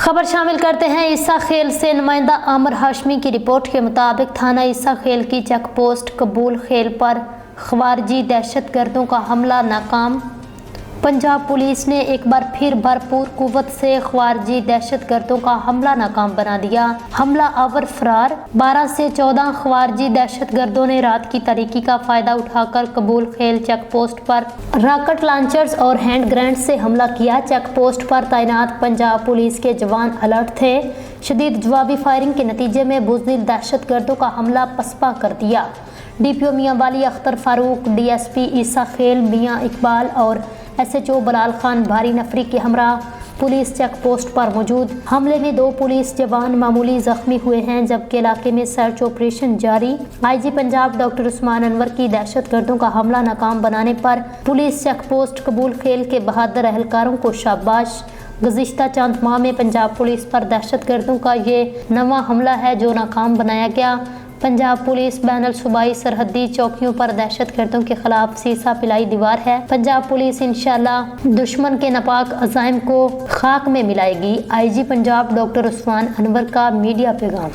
खबर शामिल करते हैं ईसा खेल से। नुमाइंदा आमिर हाशमी की रिपोर्ट के मुताबिक थाना ईसा खेल की चेक पोस्ट कबूल खेल पर ख़वारिजी दहशतगर्दों का हमला नाकाम। पंजाब पुलिस ने एक बार फिर भरपूर कुव्वत से ख़वारिजी दहशतगर्दों का हमला नाकाम बना दिया। हमला आवर फरार। 12 से 14 ख़वारिजी दहशतगर्दों ने रात की तारीकी का फ़ायदा उठाकर कबूल खेल चेक पोस्ट पर रॉकेट लॉन्चर्स और हैंड ग्रेनेड से हमला किया। चेक पोस्ट पर तैनात पंजाब पुलिस के जवान अलर्ट थे। शदीद जवाबी फायरिंग के नतीजे में बुज़दिल दहशतगर्दों का हमला पसपा कर दिया। DPO मियाँ वाली अख्तर फारूक, DSP ईसा खेल मियाँ इकबाल और SHO बलाल खान भारी नफरी के हमरा पुलिस चेक पोस्ट पर मौजूद। हमले में 2 पुलिस जवान मामूली जख्मी हुए हैं, जबकि इलाके में सर्च ऑपरेशन जारी। IG पंजाब डॉक्टर उस्मान अनवर की दहशतगर्दों का हमला नाकाम बनाने पर पुलिस चेक पोस्ट कबूल खेल के बहादुर एहलकारों को शाबाश। गुज़िश्ता चंद माह में पंजाब पुलिस पर दहशतगर्दों का ये नवा हमला है जो नाकाम बनाया गया। पंजाब पुलिस बैनुल सूबाई सरहदी चौकियों पर दहशतगर्दों के खिलाफ सीसा पिलाई दीवार है। पंजाब पुलिस इंशाअल्लाह दुश्मन के नापाक अज़ाइम को खाक में मिलाएगी। IG पंजाब डॉक्टर उस्मान अनवर का मीडिया पैगाम।